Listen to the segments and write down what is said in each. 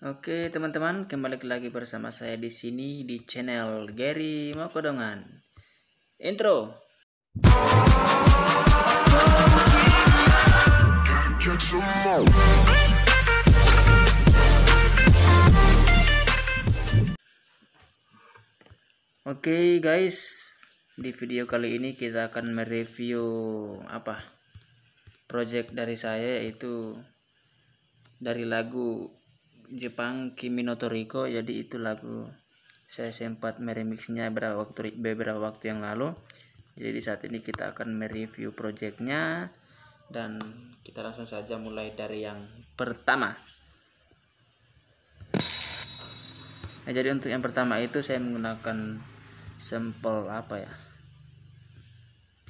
Oke teman-teman, kembali lagi bersama saya di sini di channel Gary Mokodongan. Intro. Oke guys, di video kali ini kita akan mereview project dari saya, yaitu dari lagu Jepang Kimi no Toriko. Jadi itu lagu saya sempat meremixnya beberapa waktu yang lalu. Jadi di saat ini kita akan mereview projectnya, dan kita langsung saja mulai dari yang pertama. Nah, jadi untuk yang pertama itu saya menggunakan sampel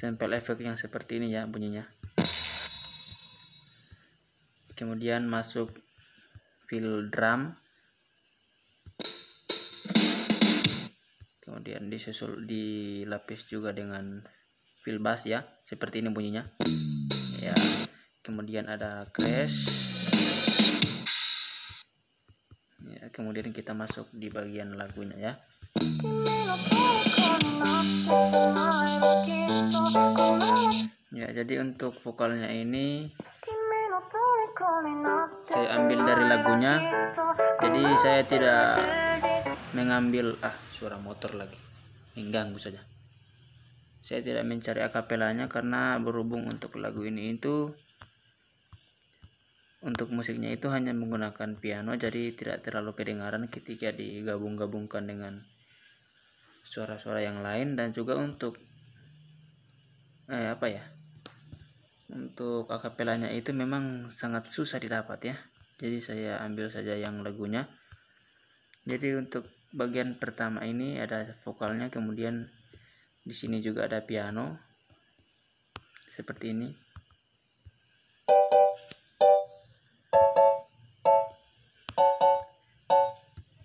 sampel efek yang seperti ini ya bunyinya. Kemudian masuk fill drum, kemudian disusul dilapis juga dengan fill bass ya, seperti ini bunyinya ya. Kemudian ada crash ya, kemudian kita masuk di bagian lagunya ya. Ya, jadi untuk vokalnya ini saya ambil dari lagunya, jadi saya tidak mengambil suara motor lagi mengganggu saja. Saya tidak mencari akapelanya karena berhubung untuk lagu ini itu untuk musiknya itu hanya menggunakan piano, jadi tidak terlalu kedengaran ketika digabung-gabungkan dengan suara-suara yang lain. Dan juga untuk untuk akapelanya itu memang sangat susah didapat ya. Jadi saya ambil saja yang lagunya. Jadi untuk bagian pertama ini ada vokalnya, kemudian di sini juga ada piano seperti ini.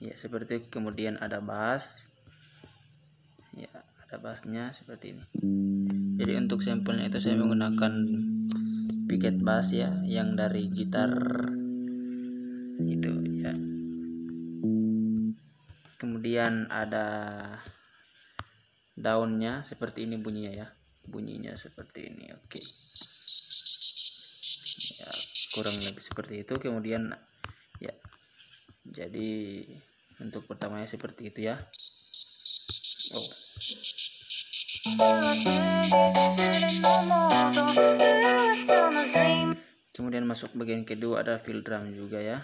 Ya, seperti itu. Kemudian ada bass. Ya, ada bassnya seperti ini. Jadi untuk sampelnya itu saya menggunakan picket bass ya, yang dari gitar itu ya. Kemudian ada daunnya seperti ini bunyinya ya, bunyinya seperti ini. Oke ya, kurang lebih seperti itu. Kemudian ya, jadi untuk pertamanya seperti itu ya. Kemudian masuk bagian kedua, ada fill drum juga ya.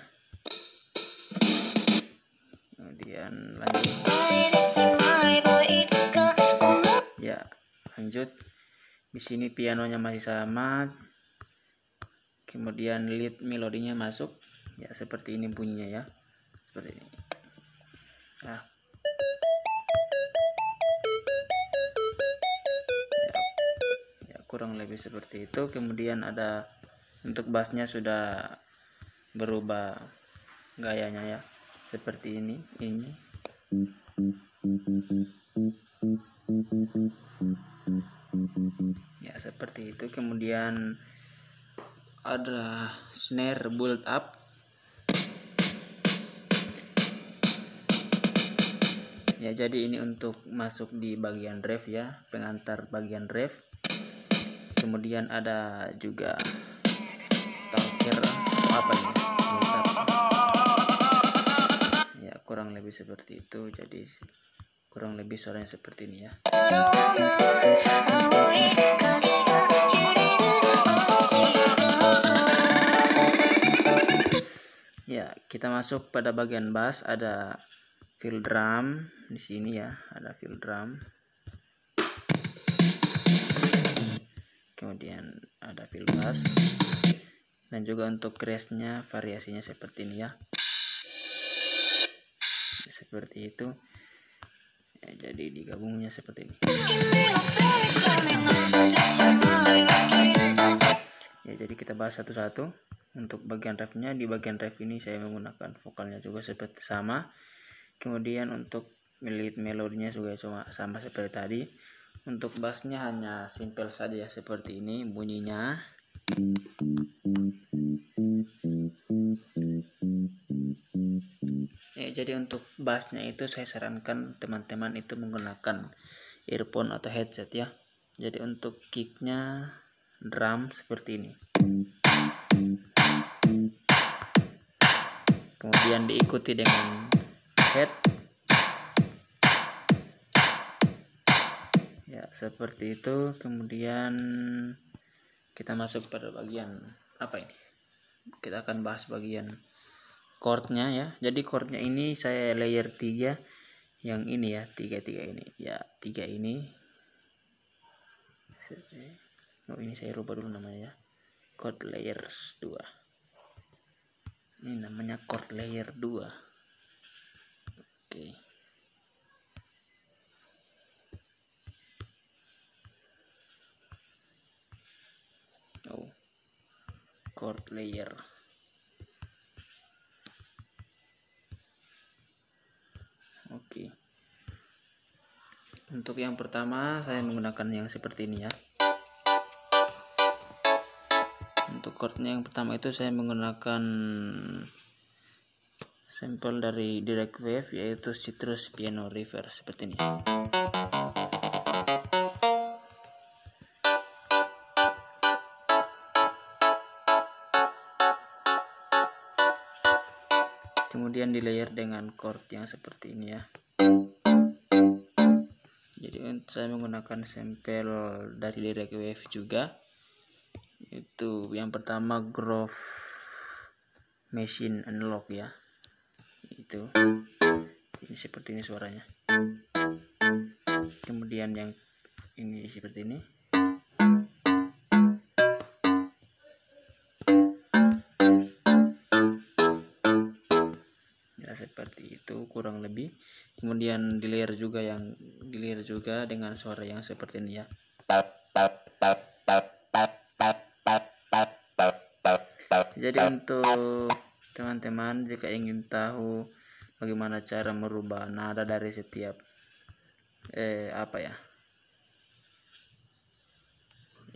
Kemudian lanjut ya, lanjut di sini pianonya masih sama, kemudian lead melodinya masuk ya, seperti ini bunyinya ya, seperti ini ya, kurang lebih seperti itu. Kemudian ada untuk bassnya sudah berubah gayanya ya, seperti ini ya, seperti itu. Kemudian ada snare build up ya, jadi ini untuk masuk di bagian rev ya, pengantar bagian rev. Kemudian ada juga talker ya, kurang lebih seperti itu. Jadi kurang lebih suaranya seperti ini ya. Ya, kita masuk pada bagian bass, ada fill drum di sini ya, ada fill drum. Kemudian ada fill bass, dan juga untuk crashnya variasinya seperti ini ya, seperti itu ya. Jadi digabungnya seperti ini ya. Jadi kita bahas satu-satu. Untuk bagian refnya, di bagian ref ini saya menggunakan vokalnya juga seperti sama. Kemudian untuk lead melodinya juga sama seperti tadi. Untuk bassnya hanya simple saja ya, seperti ini bunyinya. jadi untuk bassnya itu saya sarankan teman-teman itu menggunakan earphone atau headset ya. Jadi untuk kicknya drum seperti ini, kemudian diikuti dengan head ya seperti itu. Kemudian kita masuk pada bagian apa ini, kita akan bahas bagian chordnya ya. Jadi chordnya ini saya layer 3 yang ini ya, 3 ini ya, 3 ini. Oh, ini saya rubah dulu namanya ya, chord layer 2. Ini namanya chord layer 2. Oke. Oh, chord layer. Oke. Untuk yang pertama saya menggunakan yang seperti ini ya. Untuk chordnya yang pertama itu saya menggunakan sampel dari Direct Wave, yaitu Citrus Piano River seperti ini. Kemudian di layer dengan chord yang seperti ini ya. Jadi saya menggunakan sampel dari Direct Wave juga. Itu yang pertama Groove Machine Analog ya. Itu ini seperti ini suaranya. Kemudian yang ini seperti ini. Ya seperti itu kurang lebih. Kemudian di layer juga dengan suara yang seperti ini ya. Jadi untuk teman-teman jika ingin tahu bagaimana cara merubah nada dari setiap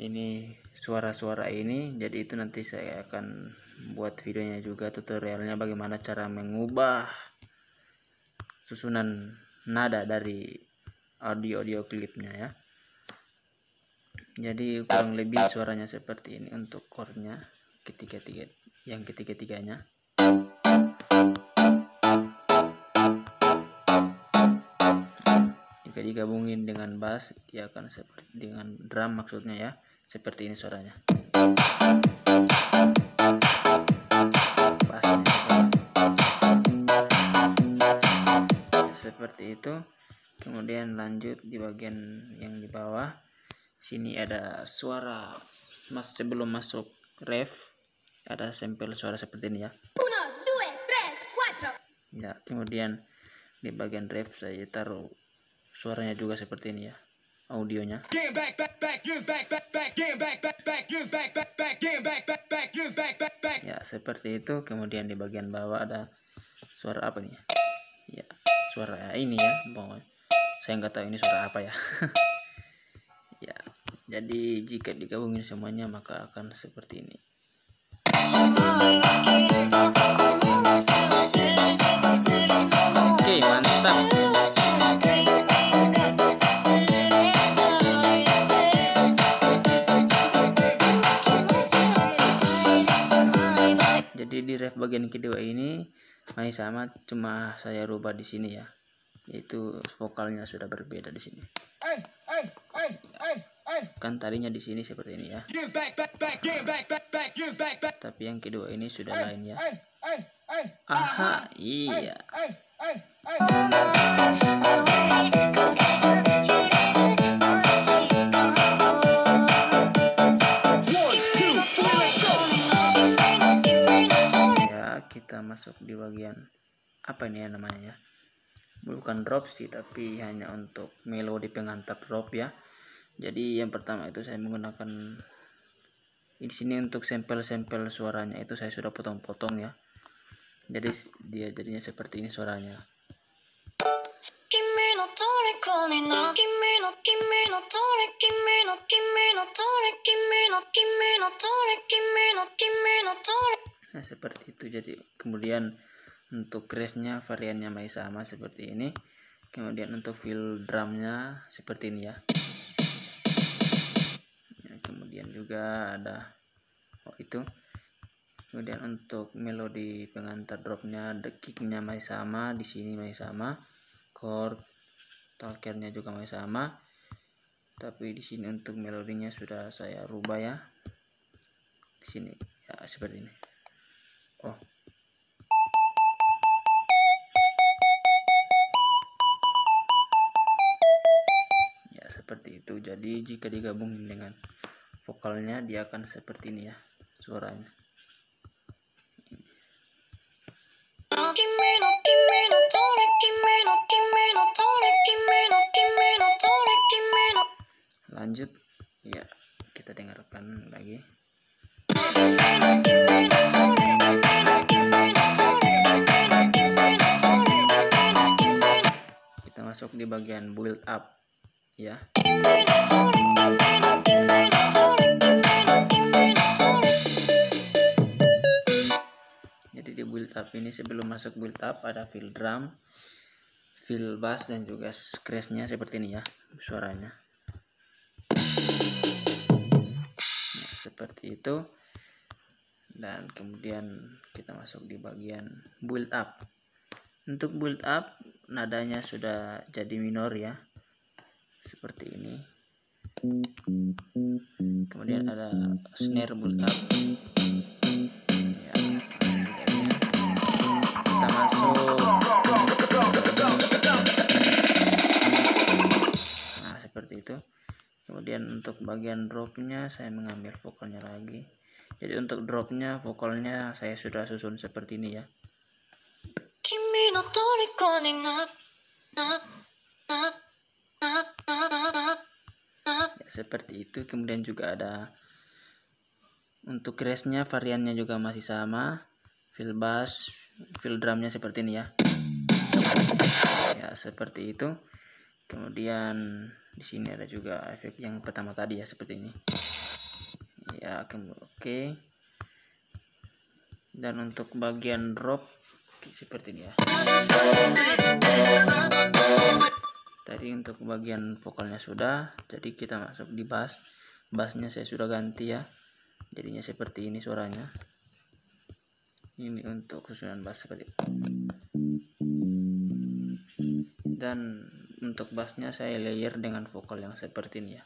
ini suara-suara ini, jadi itu nanti saya akan buat videonya juga, tutorialnya bagaimana cara mengubah susunan nada dari audio klipnya ya. Jadi kurang lebih suaranya seperti ini untuk chordnya ketiga-tiganya. Jika digabungin dengan bass, dia akan seperti dengan drum maksudnya ya, seperti ini suaranya. Bassnya seperti itu. Kemudian lanjut di bagian yang di bawah. Sini ada suara sebelum masuk ref, ada sampel suara seperti ini ya. 1, 2, 3, 4. Ya, kemudian di bagian ref saya taruh suaranya juga seperti ini ya, audionya. Ya, seperti itu. Kemudian di bagian bawah ada suara apa nih? Ya, suara ini ya. Saya nggak tahu ini suara apa ya. Ya, jadi jika digabungin semuanya maka akan seperti ini. Oke, mantap. Jadi di ref bagian kedua ini masih sama, cuma saya rubah di sini ya, yaitu vokalnya sudah berbeda di sini. Kan tadinya di sini seperti ini ya, tapi yang kedua ini sudah lain ya. Aha, iya. Ya, kita masuk di bagian apa ini ya namanya? Bukan drop sih, tapi hanya untuk melodi pengantar drop ya. Jadi yang pertama itu saya menggunakan di sini untuk sampel suaranya itu saya sudah potong-potong ya. Jadi dia jadinya seperti ini suaranya. Nah, seperti itu. Jadi kemudian Untuk crash-nya variannya masih sama seperti ini. Kemudian untuk fill drumnya seperti ini ya. Kemudian juga ada itu. Kemudian untuk melodi pengantar dropnya, the kicknya masih sama, di sini masih sama, chord talkernya juga masih sama. Tapi di sini untuk melodinya sudah saya rubah ya. Di sini ya seperti ini. Oh. Ya seperti itu. Jadi jika digabungin dengan vokalnya dia akan seperti ini ya suaranya. Lanjut ya, kita dengarkan lagi. Kita masuk di bagian build up ya. Jadi di build up ini, sebelum masuk build up ada fill drum, fill bass, dan juga scratch-nya seperti ini ya suaranya. Nah, seperti itu. Dan kemudian kita masuk di bagian build up. Untuk build up nadanya sudah jadi minor ya, seperti ini. Kemudian ada snare build up ya, kita masuk. Nah seperti itu. Kemudian untuk bagian dropnya saya mengambil vokalnya lagi. Jadi untuk dropnya, vokalnya saya sudah susun seperti ini ya. Ya seperti itu. Kemudian juga ada untuk crash-nya, variannya juga masih sama. Fill bass, fill drumnya seperti ini ya. Ya seperti itu. Kemudian di sini ada juga efek yang pertama tadi ya, seperti ini. Ya, oke. Dan untuk bagian drop seperti ini ya. Tadi untuk bagian vokalnya sudah, jadi kita masuk di bass. Bassnya saya sudah ganti ya, jadinya seperti ini suaranya. Ini untuk susunan bass seperti itu. Dan untuk bassnya saya layer dengan vokal yang seperti ini ya.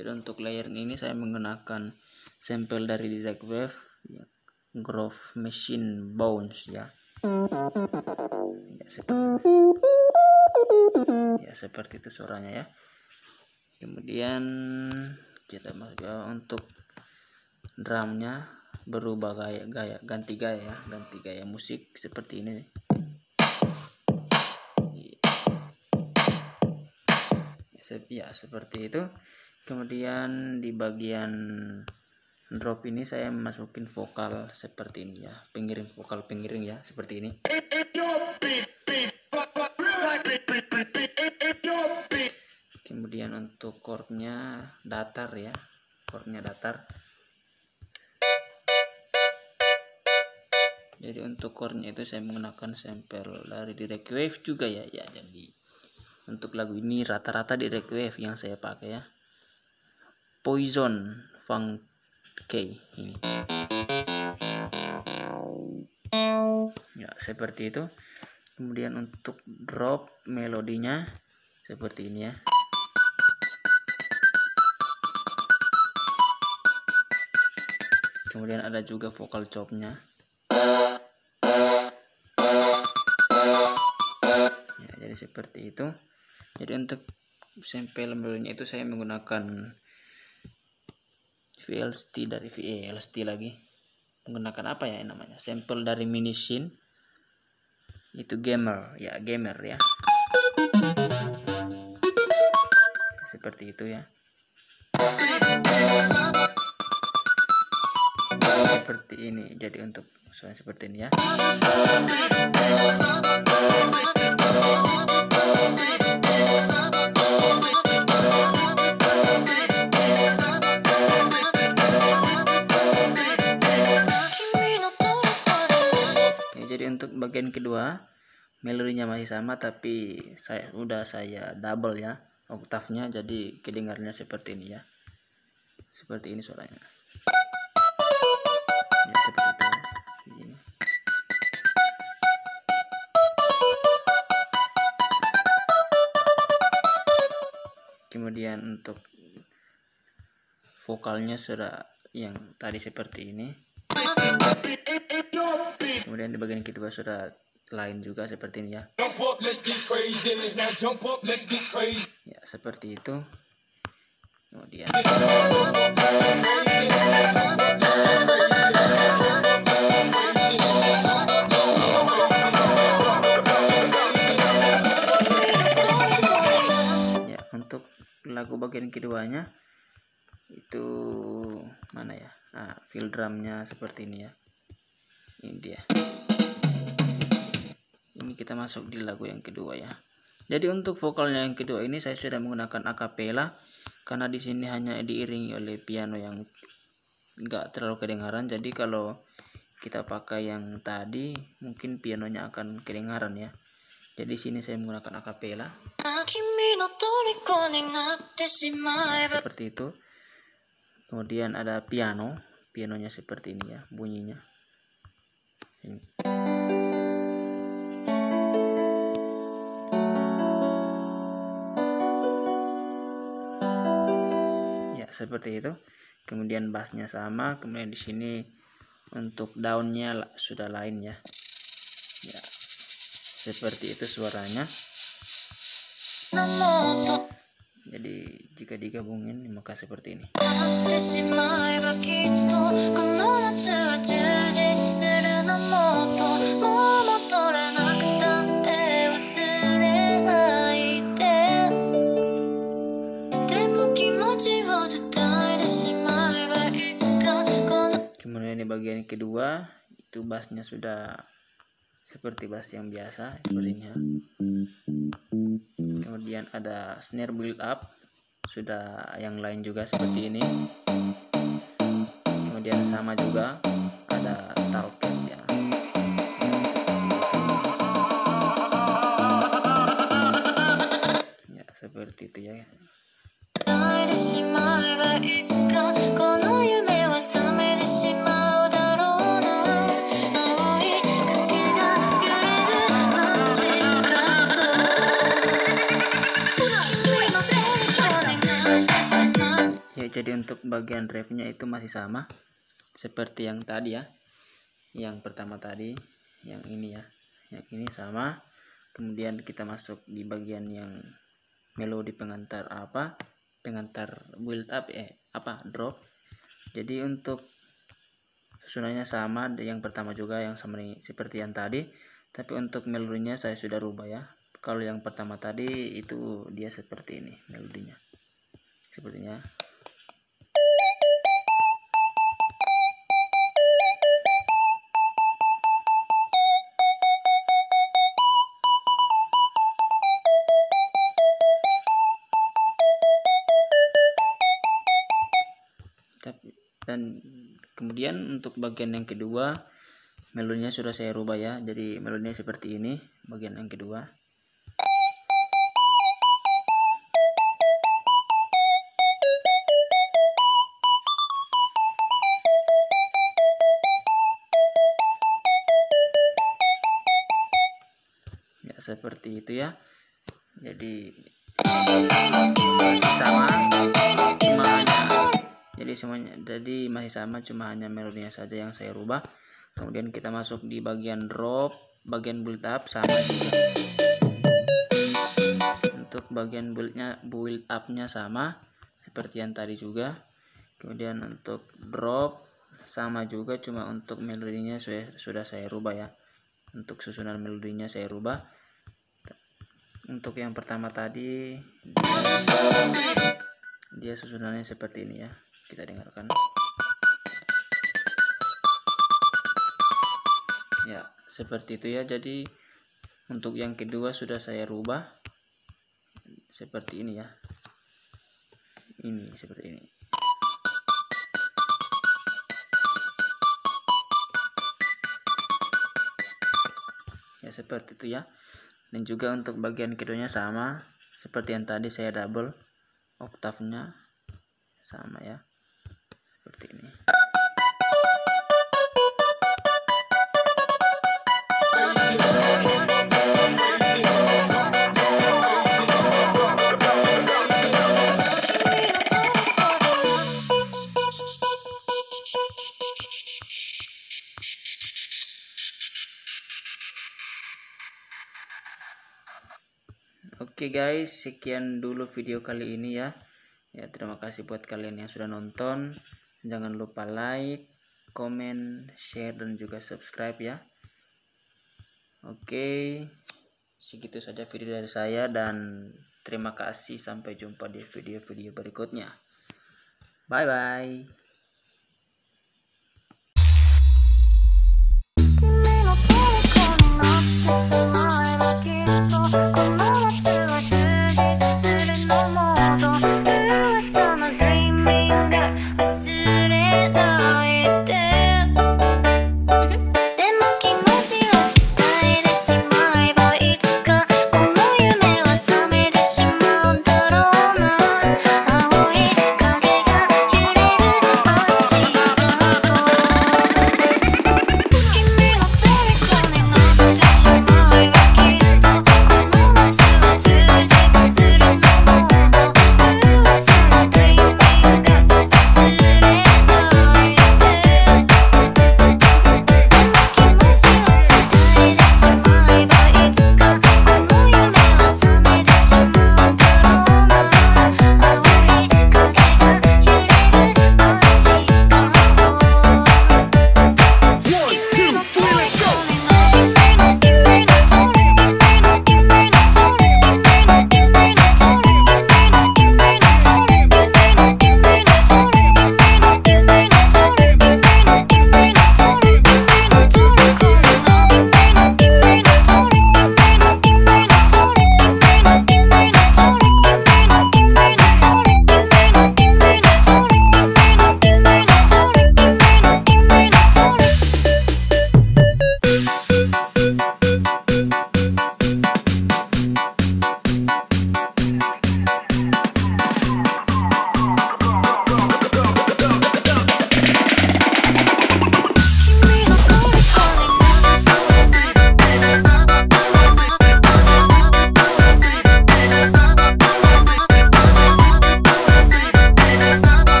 Jadi untuk layer ini saya menggunakan sampel dari Direct Wave ya, Groove Machine Bounce ya. Ya seperti itu suaranya ya. Kemudian kita masuk untuk drumnya, berubah ganti gaya musik seperti ini. Ya seperti itu. Kemudian di bagian drop ini saya masukin vokal seperti ini ya, vokal pengiring ya, seperti ini. Kemudian untuk chordnya datar ya, chordnya datar. Jadi untuk chordnya itu saya menggunakan sampel dari Direct Wave juga ya. Jadi untuk lagu ini rata-rata Direct Wave yang saya pakai ya. Poison Funk K ini. Ya seperti itu. Kemudian untuk drop melodinya seperti ini ya. Kemudian ada juga vokal chopnya. Ya, jadi seperti itu. Jadi untuk sampel melodinya itu saya menggunakan VLST dari VLST lagi. Menggunakan apa ya namanya? Sampel dari Minisyn. Itu gamer ya. Seperti itu ya. Seperti ini. Jadi untuk suara seperti ini ya. bagian kedua melodinya masih sama, tapi saya double ya oktavnya, jadi kedengarnya seperti ini ya, seperti ini suaranya ya, seperti itu begini. Kemudian untuk vokalnya sudah yang tadi seperti ini. Kemudian di bagian kedua sudah lain juga seperti ini ya. Ya, seperti itu. Kemudian ya, untuk lagu bagian keduanya itu mana ya? Fill drumnya seperti ini ya. Ini dia. Ini kita masuk di lagu yang kedua ya. Jadi untuk vokalnya yang kedua ini saya sudah menggunakan akapela karena di sini hanya diiringi oleh piano yang enggak terlalu kedengaran. Jadi kalau kita pakai yang tadi mungkin pianonya akan kedengaran ya. Jadi sini saya menggunakan akapela. Seperti itu. Kemudian ada pianonya seperti ini ya bunyinya. Ini. Ya, seperti itu. Kemudian bassnya sama, kemudian di sini untuk daunnya sudah lain ya. Ya. Seperti itu suaranya. Jadi jika digabungin maka seperti ini. Kemudian di bagian kedua itu bassnya sudah seperti bass yang biasa seperti ini ya. Kemudian ada snare build up, sudah yang lain juga seperti ini. Kemudian sama juga ada talket ya. Ya seperti itu ya. Ya, jadi untuk bagian drive-nya itu masih sama seperti yang tadi ya. Yang pertama tadi, yang ini ya. Yang ini sama. Kemudian kita masuk di bagian yang melodi pengantar pengantar build up drop. Jadi untuk susunannya sama, yang pertama juga yang sama nih, seperti yang tadi, tapi untuk melodinya saya sudah rubah ya. Kalau yang pertama tadi itu dia seperti ini melodinya, sepertinya. Dan kemudian untuk bagian yang kedua melodinya sudah saya rubah ya, jadi melodinya seperti ini bagian yang kedua. Ya seperti itu ya. Jadi masih sama, cuma masih sama, cuma hanya melodinya saja yang saya rubah. Kemudian kita masuk di bagian drop, bagian build up sama juga. Untuk bagian build up-nya sama seperti yang tadi juga. Kemudian untuk drop sama juga, cuma untuk melodinya sudah saya rubah ya. Untuk susunan melodinya saya rubah. Untuk yang pertama tadi dia susunannya seperti ini ya, kita dengarkan ya, seperti itu ya. Jadi untuk yang kedua sudah saya rubah seperti ini ya, ini seperti ini. seperti itu ya. Dan juga untuk bagian keduanya sama seperti yang tadi, saya double oktavnya sama ya, seperti ini. Oke guys, sekian dulu video kali ini ya. Ya, terima kasih buat kalian yang sudah nonton. Jangan lupa like, komen, share, dan juga subscribe ya. Oke, segitu saja video dari saya dan terima kasih. Sampai jumpa di video-video berikutnya. Bye bye.